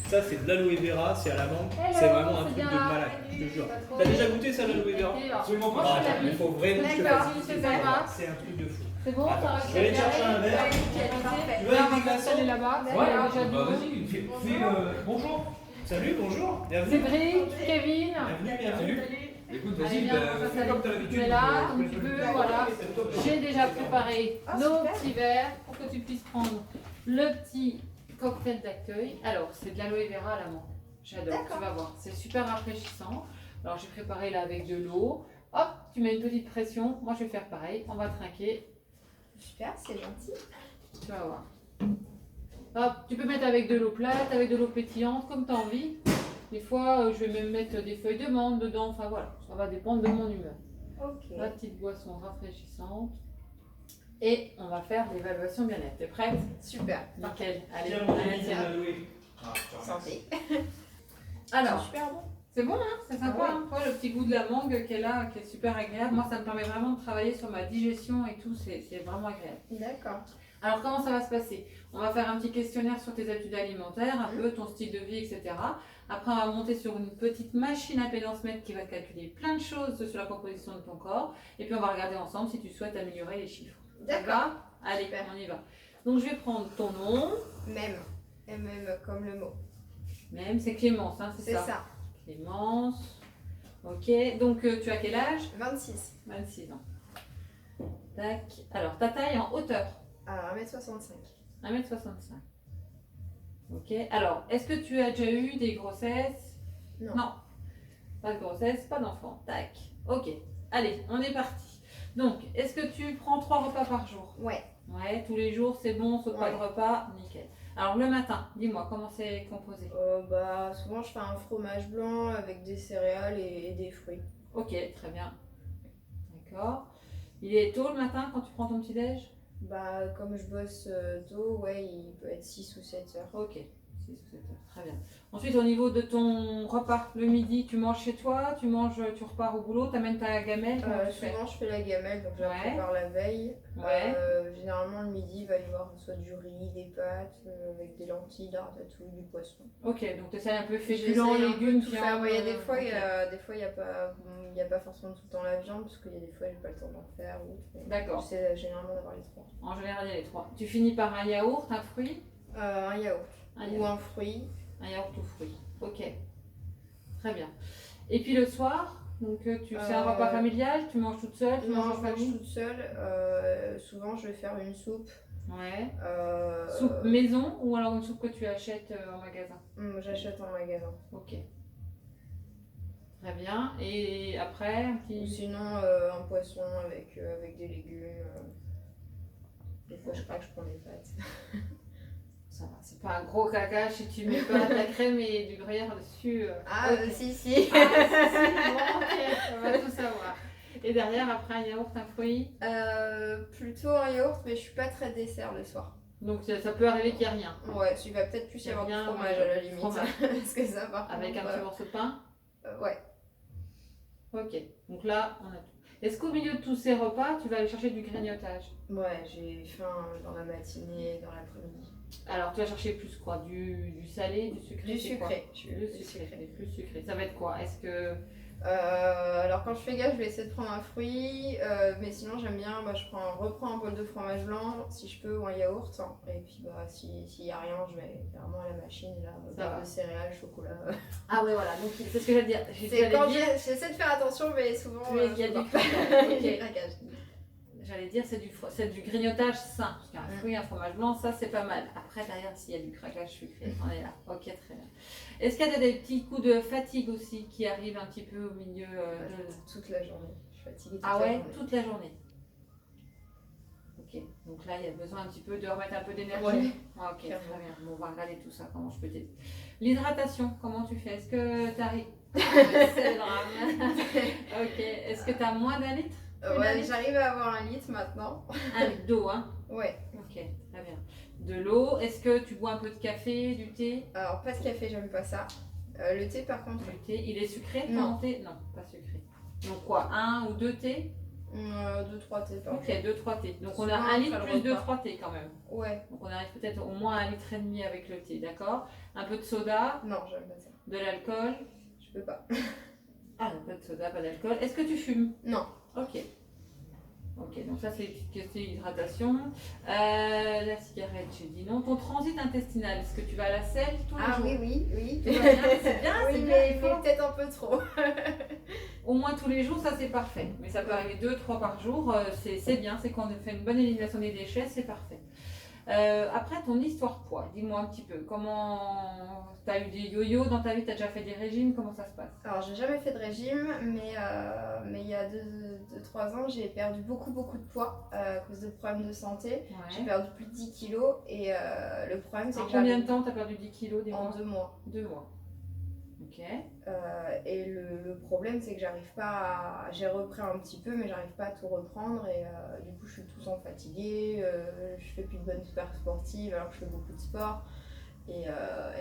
Ça, c'est de l'aloe vera, c'est à la menthe. Hello, C'est vraiment un c'est truc de bien. malade, je te jure. Pas trop. T'as déjà goûté ça, l'aloe vera? Absolument Moi, pas. je suis Attends, la il faut vraiment que je te D'accord, fasse goûter c'est ça. sympa. C'est un truc de fou. C'est bon, Attends, ça je vais aller te chercher un verre. Parfait. Tu veux un petit glaçon? Elle est là-bas. Ouais, Elle est déjà bah debout. vas-y, bonjour. Salut, bonjour, bienvenue. Cédric, Kevin. Bienvenue. Écoute, Allez, vas-y, viens, on va fais s'installer. comme t'as Tu l'habitude. es là, comme tu veux, voilà. J'ai déjà préparé Ah, nos super. petits verres pour que tu puisses prendre le petit cocktail d'accueil. Alors, c'est de l'aloe vera à la menthe. J'adore, D'accord. tu vas voir. C'est super rafraîchissant. Alors, j'ai préparé là avec de l'eau. Hop, tu mets une petite pression. Moi, je vais faire pareil. On va trinquer. Super, c'est gentil. Tu vas voir. Hop, tu peux mettre avec de l'eau plate, avec de l'eau pétillante, comme tu as envie. Des fois, je vais même mettre des feuilles de menthe dedans. Enfin voilà, ça va dépendre de mon humeur. Ok. La petite boisson rafraîchissante. Et on va faire l'évaluation bien-être. T'es prête? Super. Nickel. Allez, Tiens, mon allez, ami, tiens. l'aloe. Ah, je te remercie. Santé. Alors, Super bon. c'est bon, hein? C'est sympa. Ah ouais. Hein, toi, le petit goût de la mangue qu'elle a, qui est super agréable. Moi, ça me permet vraiment de travailler sur ma digestion et tout. C'est vraiment agréable. D'accord. Alors, comment ça va se passer? On va faire un petit questionnaire sur tes habitudes alimentaires, un peu ton style de vie, etc. Après, on va monter sur une petite machine à pédance-mètre qui va calculer plein de choses sur la composition de ton corps. Et puis, on va regarder ensemble si tu souhaites améliorer les chiffres. Ça D'accord. va? Allez, Super. on y va. Donc, je vais prendre ton nom. Même. MM comme le mot. Même, c'est Clémence, hein, c'est C'est ça? ça. Clémence. Ok, donc tu as quel âge? 26. 26 ans. Tac. Alors, ta taille en hauteur? Alors 1m65. 1m65. Ok. Alors, est-ce que tu as déjà eu des grossesses? Non. Pas de grossesse, pas d'enfant. Tac. Ok. Allez, on est parti. Donc, est-ce que tu prends 3 repas par jour? Ouais. Ouais, tous les jours, c'est bon, saute pas de Ouais. repas, nickel. Alors, le matin, dis-moi, comment c'est composé? Bah souvent je fais un fromage blanc avec des céréales et des fruits. Ok, très bien. D'accord. Il est tôt le matin quand tu prends ton petit-déj? Bah comme je bosse tôt, ouais, il peut être 6 ou 7 heures. Ok, 6 ou 7 heures, très bien. Ensuite, au niveau de ton repas, le midi, tu manges chez toi, tu repars au boulot, tu amènes ta gamelle, comment tu fais? Souvent je fais la gamelle, donc je la Ouais. prépare la veille. Ouais. Généralement le midi il va y avoir soit du riz, des pâtes, avec des lentilles, de la ratatouille, du poisson. Ok, donc tu essaies un peu J'essaie féculents, un peu légumes, de tout faire. Ouais, il y a des fois, ok. il n'y a pas forcément tout le temps la viande, parce qu'il y a des fois, j'ai pas le temps d'en faire. Ou autre, mais D'accord. j'essaie généralement d'avoir les trois. En général, il y a les trois. Tu finis par un yaourt, un fruit? Un yaourt. Un Ou yaourt. un fruit. Un yaourt ou fruit. Ok, très bien. Et puis le soir, donc c'est un repas familial, tu manges toute seule, tu Non, manges en je mange famille? toute seule. Souvent, je vais faire une soupe. Ouais. Euh, Soupe maison ou alors une soupe que tu achètes en magasin? J'achète en magasin. Ok. Très bien. Et après, un Ou petit... sinon, un poisson avec des légumes. Des fois, je crois que je prends des pâtes. Ça va, c'est pas un gros caca si tu mets pas de la crème et du gruyère dessus. Ah, ok. si, si. Ah, si, bon, ok, on va tout savoir. Et derrière, après un yaourt, un fruit. Plutôt un yaourt, mais je suis pas très dessert le soir. Donc ça peut arriver qu'il n'y ait rien. Ouais, il va peut-être plus y Il y a avoir du bien, fromage ouais, à la limite. fromage. Parce que ça, par Avec contre, un petit morceau de pain. ouais. Ok. Donc là, on a tout. Est-ce qu'au milieu de tous ces repas, tu vas aller chercher du grignotage? Ouais, j'ai faim dans la matinée, dans l'après-midi. Alors, tu vas chercher plus quoi? Du salé, du sucré? Du c'est quoi? sucré. Le sucré. Plus sucré. Ça va être quoi? Est-ce que... Alors quand je fais gaffe, je vais essayer de prendre un fruit, mais sinon j'aime bien, reprends un bol de fromage blanc si je peux ou un yaourt, et puis s'il y a rien, je vais carrément à la machine, là, barre va. de céréales, chocolat. Ah ouais, voilà, donc c'est ce que j'allais dire. C'est quand j'essaie de faire attention, mais souvent il y a je du sais pas. craquage. Il y a Ok. du craquage. J'allais dire, c'est du grignotage sain. Parce qu'un fruit, un fromage blanc, ça c'est pas mal. Après, derrière, s'il y a du craquage sucré, on est là. Ok, très bien. Est-ce qu'il y a des petits coups de fatigue aussi qui arrivent un petit peu au milieu de... Toute la journée, je suis fatiguée toute Ah la ouais, journée. toute la journée. Ok, donc là, il y a besoin un petit peu de remettre un peu d'énergie. Ouais. Ah, ok, très Clairement. bien. Bon, on va regarder tout ça, comment je peux t'aider. L'hydratation, comment tu fais? Est-ce que tu arrives... C'est le drame. Ok, est-ce que tu as moins d'un litre? Ouais, j'arrive à avoir 1 litre maintenant. Un litre d'eau, hein? Ouais. Ok, très bien. De l'eau, est-ce que tu bois un peu de café, du thé? Alors pas de café, j'aime pas ça. Le thé par contre, Du thé, il est sucré Non. ton thé? Non, pas sucré. Donc quoi, 1 ou 2 thés? 2-3 thés par jour. Ok, 2-3 thés. Donc on a Souvent, 1 litre après plus le 2-3 thés quand même. Ouais. Donc on arrive peut-être au moins à 1,5 litre avec le thé, d'accord? Un peu de soda, Non, j'aime pas ça. de l'alcool. Je peux pas. Ah, pas de soda, pas d'alcool. Est-ce que tu fumes? Non. Ok. Ok, donc ça c'est une question d'hydratation. La cigarette, j'ai dit non. Ton transit intestinal, est-ce que tu vas à la selle tous les Ah jours? oui. Tout va bien, c'est bien, Oui, c'est bien. mais il faut- peut-être un peu trop. Au moins tous les jours, ça c'est parfait. Mais ça peut arriver 2-3 par jour, c'est bien, c'est quand on fait une bonne élimination des déchets, c'est parfait. Après, ton histoire poids, dis-moi un petit peu, comment tu as eu des yo-yo dans ta vie, tu as déjà fait des régimes, comment ça se passe? Alors, j'ai jamais fait de régime, mais il y a 2-3 ans, j'ai perdu beaucoup de poids à cause de problèmes de santé. J'ai Ouais. perdu plus de 10 kilos et le problème, c'est En que combien de temps tu as perdu 10 kilos des en mois? 2 mois. 2 mois. Ok. Et le problème, c'est que j'arrive pas à... J'ai repris un petit peu, mais j'arrive pas à tout reprendre. Et du coup, je suis tout le temps fatiguée. Je fais plus de bonnes super sportives alors que je fais beaucoup de sport. Et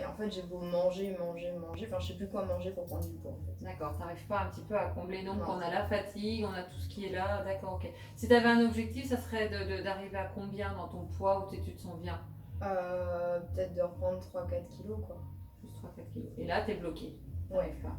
en fait, j'ai beau manger. Enfin, je sais plus quoi manger pour prendre du poids. En fait. D'accord, tu n'arrives pas un petit peu à combler. Donc, Non. on a la fatigue, on a tout ce qui est là. D'accord, ok. Si tu avais un objectif, ça serait d'arriver à combien dans ton poids où tu te sens bien? Peut-être de reprendre 3-4 kilos, quoi. Plus 3-4 kilos. Et là, tu es bloqué. Ouais. T'arrives pas.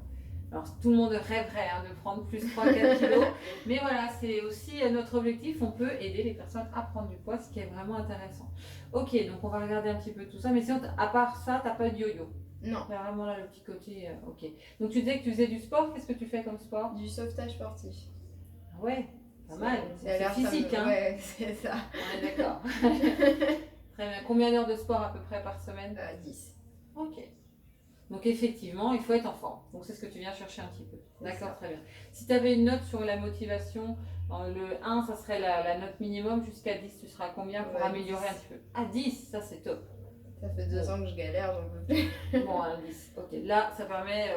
Alors, tout le monde rêverait de prendre plus 3-4 kilos. Mais voilà, c'est aussi notre objectif. On peut aider les personnes à prendre du poids, ce qui est vraiment intéressant. Ok, donc on va regarder un petit peu tout ça. Mais sinon, à part ça, tu n'as pas de yo-yo. Non, Il y a vraiment là le petit côté. Ok. Donc, tu disais que tu faisais du sport. Qu'est-ce que tu fais comme sport? du sauvetage sportif. Ah ouais, pas mal. Ça a C'est l'air physique, fameux. hein. Ouais, c'est ça. On est d'accord. Très bien. Combien d'heures de sport à peu près par semaine? 10. Ok. Donc effectivement, il faut être en forme. Donc c'est ce que tu viens chercher un petit peu. D'accord, très bien. Si tu avais une note sur la motivation, le 1, ça serait la note minimum, jusqu'à 10, tu seras à combien pour Ouais, améliorer 10. un petit peu? À 10, ça c'est top. Ça fait 2 ans que je galère, j'en peux plus. Bon, un 10. Ok, là, ça permet.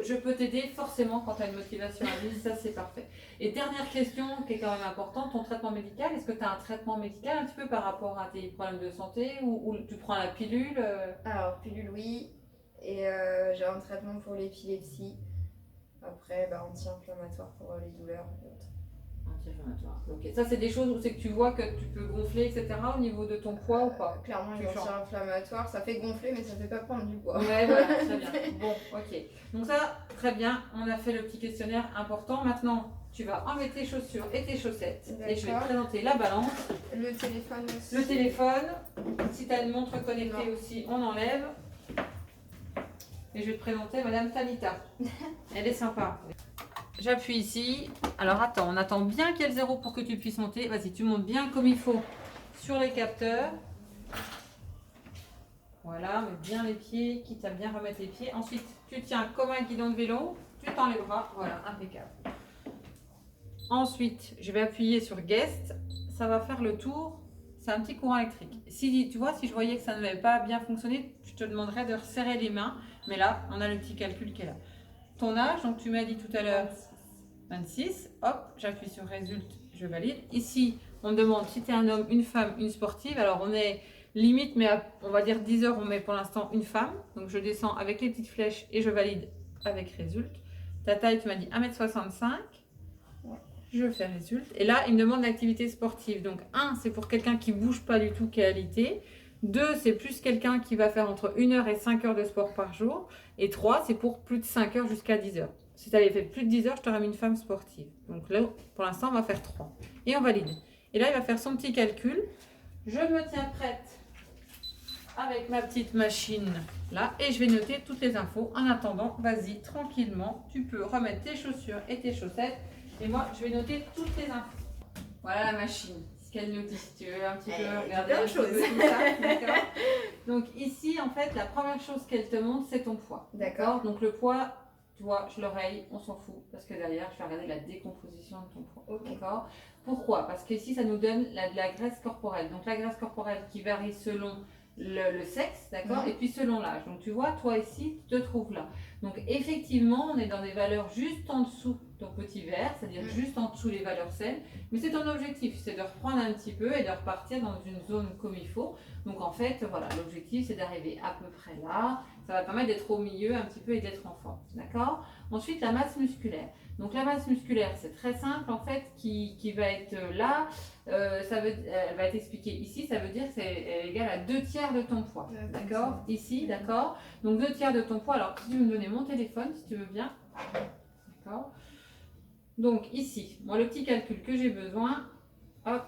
Je peux t'aider forcément quand tu as une motivation à 10, ça c'est parfait. Et dernière question qui est quand même importante, ton traitement médical, est-ce que tu as un traitement médical un petit peu par rapport à tes problèmes de santé ou tu prends la pilule Alors, pilule, oui. Et j'ai un traitement pour l'épilepsie. Après, anti-inflammatoire pour les douleurs et autres. Anti-inflammatoire. Ok, ça c'est des choses où c'est que tu vois que tu peux gonfler, etc. au niveau de ton poids ou pas? Clairement, Tu les changes. anti-inflammatoires, ça fait gonfler, mais ça fait pas prendre du poids. Ouais, voilà, très bien. Bon, ok. Donc ça, très bien, on a fait le petit questionnaire important. Maintenant, tu vas enlever tes chaussures et tes chaussettes. Et je vais te D'accord. présenter la balance, Le téléphone aussi. le téléphone. Si tu as une montre connectée Non. aussi, on enlève. Et je vais te présenter Madame Tanita. Elle est sympa. J'appuie ici. Alors attends, on attend bien qu'il y ait le zéro pour que tu puisses monter. Vas-y, tu montes bien comme il faut sur les capteurs. Voilà, mets bien les pieds, quitte à bien remettre les pieds. Ensuite, tu tiens comme un guidon de vélo, tu tends les bras, voilà, impeccable. Ensuite, je vais appuyer sur Guest, ça va faire le tour, c'est un petit courant électrique. Si tu vois, si je voyais que ça n'avait pas bien fonctionné, je te demanderais de resserrer les mains, mais là, on a le petit calcul qui est là. Ton âge, donc tu m'as dit tout à l'heure 26, hop, j'appuie sur Résulte, je valide. Ici, on demande si tu es un homme, une femme, une sportive, alors on est limite, mais on va dire 10 heures, on met pour l'instant une femme. Donc je descends avec les petites flèches et je valide avec Résulte. Ta taille, tu m'as dit 1m65. Je fais Résulte. Et là, il me demande l'activité sportive. Donc 1, c'est pour quelqu'un qui ne bouge pas du tout, qui est alité. 2, c'est plus quelqu'un qui va faire entre 1 heure et 5 heures de sport par jour. Et 3, c'est pour plus de 5 heures jusqu'à 10 heures. Si tu avais fait plus de 10 heures, je t'aurais mis une femme sportive. Donc là, pour l'instant, on va faire 3. Et on valide. Et là, il va faire son petit calcul. Je me tiens prête avec ma petite machine là et je vais noter toutes les infos. En attendant, vas-y tranquillement, tu peux remettre tes chaussures et tes chaussettes et moi je vais noter toutes les infos. Voilà la machine, ce qu'elle nous dit. Si tu veux un petit peu regarder plein de un petit peu choses. tout ça, d'accord. Donc ici en fait la première chose qu'elle te montre c'est ton poids. D'accord. Donc le poids, tu vois, je l'oreille, on s'en fout parce que derrière je vais regarder la décomposition de ton poids. Ok. D'accord. Pourquoi? Parce qu'ici ça nous donne de la graisse corporelle. Donc la graisse corporelle qui varie selon le sexe, d'accord, et puis selon l'âge. Donc tu vois, toi ici, tu te trouves là. Donc effectivement, on est dans des valeurs juste en dessous de ton petit verre, c'est-à-dire juste en dessous les valeurs saines. Mais c'est ton objectif, c'est de reprendre un petit peu et de repartir dans une zone comme il faut. Donc en fait, voilà, l'objectif c'est d'arriver à peu près là. Ça va permettre d'être au milieu un petit peu et d'être en forme. D'accord? Ensuite, la masse musculaire. Donc la masse musculaire, c'est très simple en fait, qui va être là. Elle va être expliquée ici, ça veut dire que c'est égal à 2/3 de ton poids. D'accord? Ici, d'accord? Donc 2/3 de ton poids. Alors si tu veux me donner mon téléphone, si tu veux bien. D'accord? Donc ici, moi le petit calcul que j'ai besoin, hop,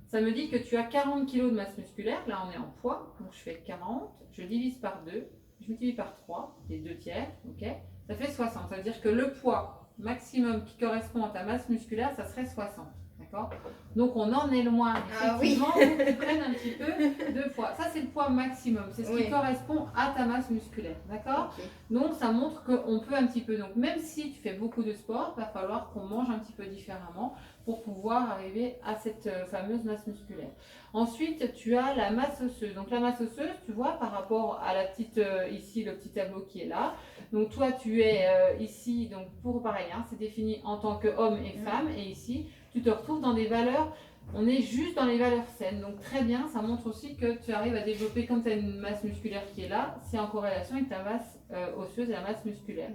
ça me dit que tu as 40 kg de masse musculaire. Là on est en poids, donc je fais 40, je divise par 2, je multiplie par 3, les 2/3, ok? Ça fait 60. Ça veut dire que le poids maximum qui correspond à ta masse musculaire, ça serait 60. D'accord? Donc on en est loin. Effectivement, faut que tu prennes un petit peu de poids. Ça, c'est le poids maximum. C'est ce qui correspond à ta masse musculaire. D'accord? Donc ça montre qu'on peut un petit peu. Donc même si tu fais beaucoup de sport, il va falloir qu'on mange un petit peu différemment pour pouvoir arriver à cette fameuse masse musculaire. Ensuite, tu as la masse osseuse. Donc la masse osseuse, tu vois, par rapport à la petite, ici, le petit tableau qui est là. Donc toi, tu es ici, donc pour pareil, hein, c'est défini en tant qu'homme et femme. Et ici, tu te retrouves dans des valeurs, on est juste dans les valeurs saines. Donc très bien, ça montre aussi que tu arrives à développer, comme tu as une masse musculaire qui est là, c'est en corrélation avec ta masse osseuse et la masse musculaire.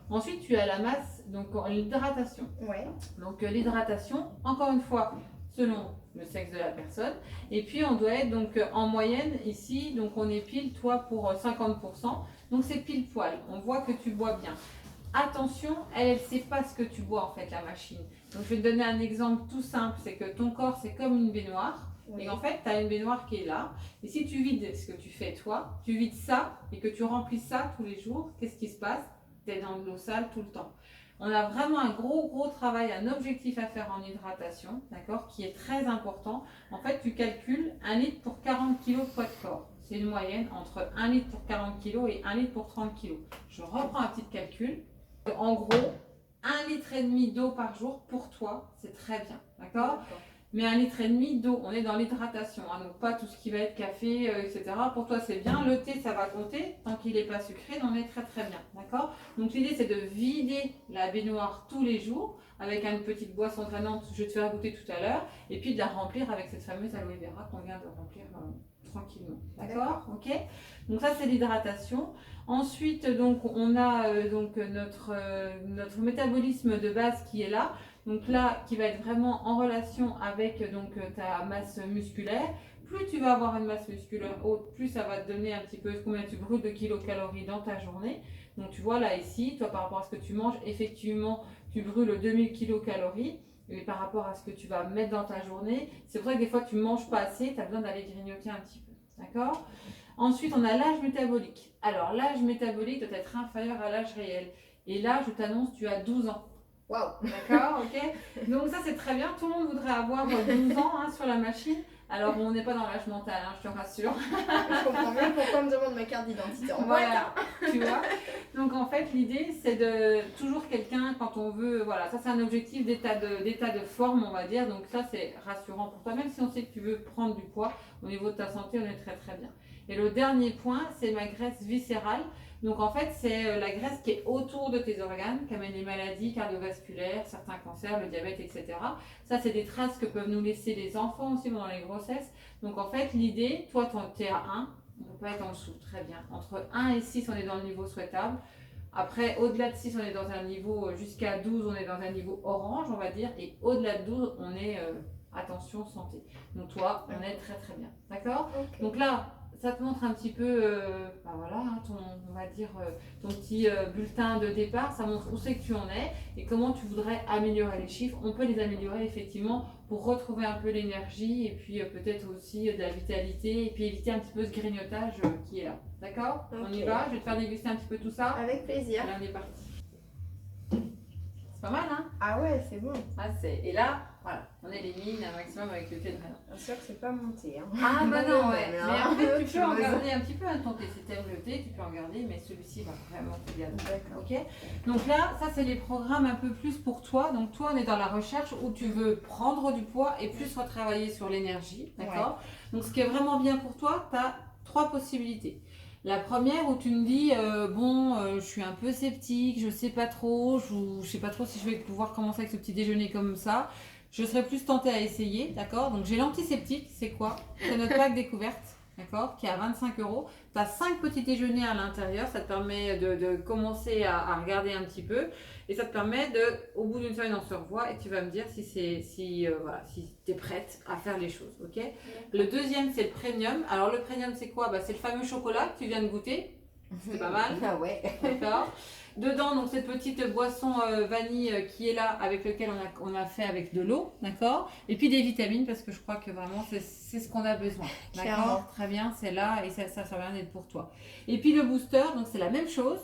Ensuite, tu as la masse, donc l'hydratation. Donc l'hydratation, encore une fois, selon le sexe de la personne. Et puis on doit être donc en moyenne ici, donc on est pile, toi pour 50%. Donc c'est pile poil, on voit que tu bois bien. Attention, elle ne sait pas ce que tu bois en fait, la machine. Donc je vais te donner un exemple tout simple, c'est que ton corps c'est comme une baignoire. Et en fait, tu as une baignoire qui est là. Et si tu vides ce que tu fais toi, tu vides ça et que tu remplis ça tous les jours, qu'est-ce qui se passe? Tu es dans de l'eau sale tout le temps. On a vraiment un gros travail, un objectif à faire en hydratation, d'accord, qui est très important. En fait, tu calcules 1 litre pour 40 kg de poids de corps. C'est une moyenne entre 1 litre pour 40 kg et 1 litre pour 30 kg. Je reprends un petit calcul. En gros, 1,5 litre d'eau par jour pour toi, c'est très bien, d'accord? Mais 1,5 litre d'eau, on est dans l'hydratation, hein, donc pas tout ce qui va être café, etc. Pour toi, c'est bien. Le thé, ça va compter. Tant qu'il n'est pas sucré, on est très bien, d'accord? Donc l'idée, c'est de vider la baignoire tous les jours avec une petite boisson drainante, je vais te faire goûter tout à l'heure, et puis de la remplir avec cette fameuse aloe vera qu'on vient de remplir tranquillement, d'accord? Ok? Donc ça, c'est l'hydratation. Ensuite, donc on a donc notre métabolisme de base qui est là. Donc là, qui va être vraiment en relation avec donc ta masse musculaire. Plus tu vas avoir une masse musculaire haute, plus ça va te donner un petit peu combien tu brûles de kilocalories dans ta journée. Donc tu vois là ici, toi par rapport à ce que tu manges, effectivement, tu brûles 2000 kilocalories. Et par rapport à ce que tu vas mettre dans ta journée, c'est vrai que des fois tu ne manges pas assez, tu as besoin d'aller grignoter un petit peu. D'accord? Ensuite, on a l'âge métabolique. Alors, l'âge métabolique doit être inférieur à l'âge réel. Et là, je t'annonce, tu as 12 ans. Waouh! D'accord, ok? Donc ça, c'est très bien. Tout le monde voudrait avoir 12 ans hein, sur la machine. Alors, on n'est pas dans l'âge mental, hein, je te rassure. Je comprends bien pourquoi on me demande ma carte d'identité en voilà, tu vois. Donc, en fait, l'idée, c'est de toujours quelqu'un, quand on veut... Voilà, ça, c'est un objectif d'état de forme, on va dire. Donc, ça, c'est rassurant pour toi. Même si on sait que tu veux prendre du poids, au niveau de ta santé, on est très bien. Et le dernier point, c'est ma graisse viscérale. Donc en fait, c'est la graisse qui est autour de tes organes, qui amène les maladies cardiovasculaires, certains cancers, le diabète, etc. Ça, c'est des traces que peuvent nous laisser les enfants aussi pendant les grossesses. Donc en fait, l'idée, toi, tu es à 1, on ne peut pas être en dessous, très bien. Entre 1 et 6, on est dans le niveau souhaitable. Après, au-delà de 6, on est dans un niveau, jusqu'à 12, on est dans un niveau orange, on va dire. Et au-delà de 12, on est, attention, santé. Donc toi, on est très bien. D'accord? Donc là, ça te montre un petit peu, voilà, hein, on va dire, ton petit bulletin de départ. Ça montre où c'est que tu en es et comment tu voudrais améliorer les chiffres. On peut les améliorer effectivement pour retrouver un peu l'énergie et puis peut-être aussi de la vitalité et puis éviter un petit peu ce grignotage qui est là. D'accord? On y va? Je vais te faire déguster un petit peu tout ça. Avec plaisir. Allez, on est parti. C'est pas mal, hein? Ah ouais, c'est bon. Ah, et là, voilà, on élimine un maximum avec le thé de raisin. Bien sûr que c'est pas mon thé. Hein. Ah bah non, ouais. Mais Mais en fait, tu peux en garder un petit peu un ton thé. Si t'aimes le thé, tu peux en garder, mais celui-ci va vraiment te garder. D'accord. Ok. Donc là, ça c'est les programmes un peu plus pour toi. Donc toi, on est dans la recherche où tu veux prendre du poids et plus retravailler sur l'énergie. D'accord. Donc ce qui est vraiment bien pour toi, tu as 3 possibilités. La première où tu me dis je suis un peu sceptique, je sais pas trop, je sais pas trop si je vais pouvoir commencer avec ce petit déjeuner comme ça. Je serais plus tentée à essayer, d'accord? Donc j'ai l'antiseptique, c'est quoi? C'est notre pack découverte, d'accord? Qui est à 25 €. Tu as 5 petes déjeuners à l'intérieur, ça te permet de commencer à regarder un petit peu. Et ça te permet au bout d'une semaine, on se revoit et tu vas me dire si tu es prête à faire les choses, ok? Le deuxième, c'est le premium. Alors le premium, c'est quoi? C'est le fameux chocolat que tu viens de goûter. C'est pas mal. Ah ouais. D'accord. Dedans, donc cette petite boisson vanille qui est là, avec lequel on a fait avec de l'eau, d'accord. Et puis des vitamines, parce que je crois que vraiment c'est ce qu'on a besoin. D'accord. Très bien, c'est là et ça va bien être pour toi. Et puis le booster, donc c'est la même chose,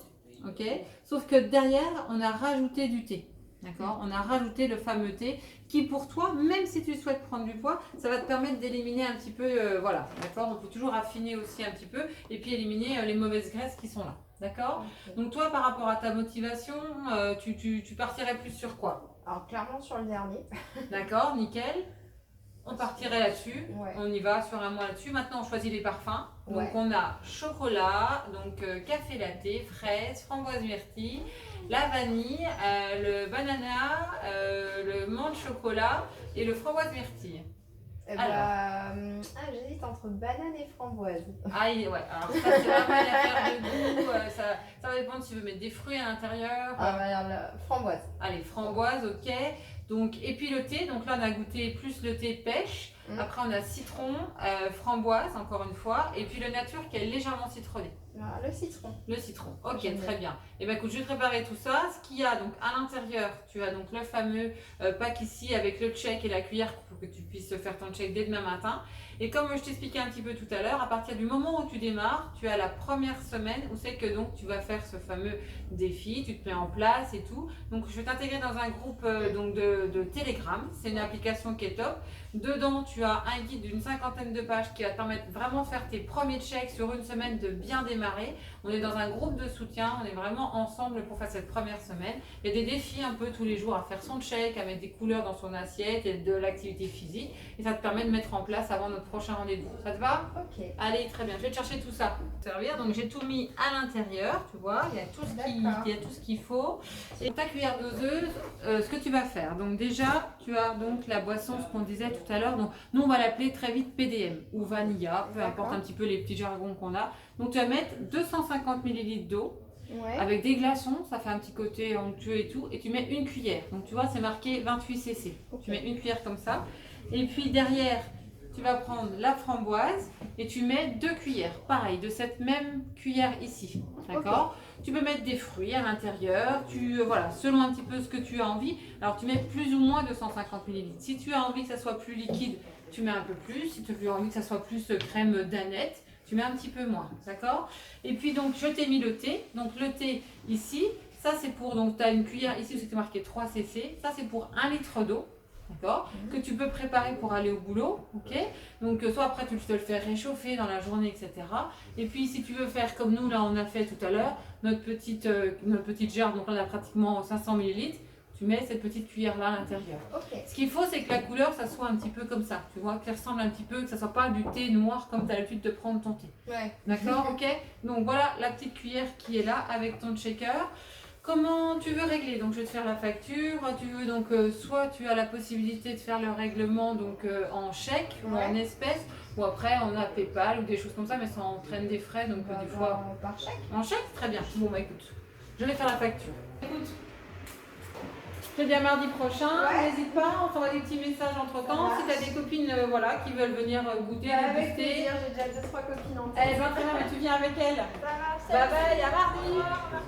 ok. Sauf que derrière, on a rajouté du thé. D'accord. On a rajouté le fameux thé qui pour toi, même si tu souhaites prendre du poids, ça va te permettre d'éliminer un petit peu, voilà, d'accord. On peut toujours affiner aussi un petit peu et puis éliminer les mauvaises graisses qui sont là, d'accord. Donc toi, par rapport à ta motivation, tu partirais plus sur quoi? Alors clairement sur le dernier. D'accord, nickel. On partirait là-dessus, Ouais. on y va sur un mois là-dessus. Maintenant, on choisit les parfums. Donc, Ouais. on a chocolat, donc café latte, fraise, framboise myrtille, la vanille, le banana, le menthe chocolat et le framboise myrtille. J'hésite entre banane et framboise. Ah, ouais, alors ça, c'est vraiment une affaire de goût. Ça va dépendre si tu veux mettre des fruits à l'intérieur. Alors, la framboise. Allez, framboise, ok. Donc, et puis le thé, donc là on a goûté plus le thé pêche, après on a citron, framboise encore une fois, et puis le nature qui est légèrement citronné. Le citron. Le citron, ok, très bien. Et bien écoute, je vais préparer tout ça. Ce qu'il y a donc à l'intérieur, tu as donc le fameux pack ici avec le check et la cuillère pour que tu puisses faire ton check dès demain matin. Et comme je t'expliquais un petit peu tout à l'heure, à partir du moment où tu démarres, tu as la première semaine où c'est que donc tu vas faire ce fameux défi, tu te mets en place et tout. Donc je vais t'intégrer dans un groupe donc de Telegram, c'est une application qui est top. Dedans, tu as un guide d'une 50aine de pages qui va te permettre vraiment de faire tes premiers checks sur une semaine, de bien démarrer. On est dans un groupe de soutien, on est vraiment ensemble pour faire cette première semaine. Il y a des défis un peu tous les jours à faire son check, à mettre des couleurs dans son assiette et de l'activité physique. Et ça te permet de mettre en place avant notre prochain rendez-vous. Ça te va? Ok. Allez, très bien. Je vais te chercher tout ça pour te servir. Donc j'ai tout mis à l'intérieur, tu vois. Il y a tout ce qu'il faut. Et ta cuillère doseuse, ce que tu vas faire. Donc déjà, tu as donc la boisson, ce qu'on disait tout à l'heure. Donc nous, on va l'appeler très vite PDM ou Vanilla, peu importe un petit peu les petits jargons qu'on a. Donc tu vas mettre 250 ml d'eau. Ouais. Avec des glaçons, ça fait un petit côté onctueux et tout. Et tu mets une cuillère. Donc tu vois, c'est marqué 28 cc. Tu mets une cuillère comme ça. Et puis derrière, tu vas prendre la framboise et tu mets 2 cuillères. Pareil, de cette même cuillère ici. D'accord? Tu peux mettre des fruits à l'intérieur. Voilà, selon un petit peu ce que tu as envie. Alors tu mets plus ou moins 250 ml. Si tu as envie que ça soit plus liquide, tu mets un peu plus. Si tu as envie que ça soit plus crème d'aneth, tu mets un petit peu moins, d'accord? Et puis donc je t'ai mis le thé, donc le thé ici, ça c'est pour, donc tu as une cuillère ici où c'était marqué 3 cc, ça c'est pour 1 litre d'eau, d'accord? Que tu peux préparer pour aller au boulot, ok? Donc soit après tu te le fais réchauffer dans la journée, etc. Et puis si tu veux faire comme nous là on a fait tout à l'heure, notre petite jarre, donc là on a pratiquement 500 ml, tu mets cette petite cuillère là à l'intérieur. Ok. Ce qu'il faut, c'est que la couleur, ça soit un petit peu comme ça, tu vois, qui ressemble un petit peu, que ça soit pas du thé noir comme tu as l'habitude de prendre ton thé. Ouais. D'accord, ok. Donc voilà la petite cuillère qui est là avec ton shaker. Comment tu veux régler? Donc je vais te faire la facture. Tu veux donc soit tu as la possibilité de faire le règlement donc en chèque ou en espèces, ou après on a PayPal ou des choses comme ça, mais ça entraîne des frais donc des fois. Par chèque. En chèque, très bien. Bon bah écoute, je vais faire la facture. Écoute. Je te dis à mardi prochain, n'hésite pas, on t'envoie des petits messages entre temps. Si tu as des copines voilà, qui veulent venir goûter, Avec déguster. plaisir, j'ai déjà 2-3 copines en tête. Elles vont très bien, mais tu viens avec elles. Ça marche. Bye bye, à mardi.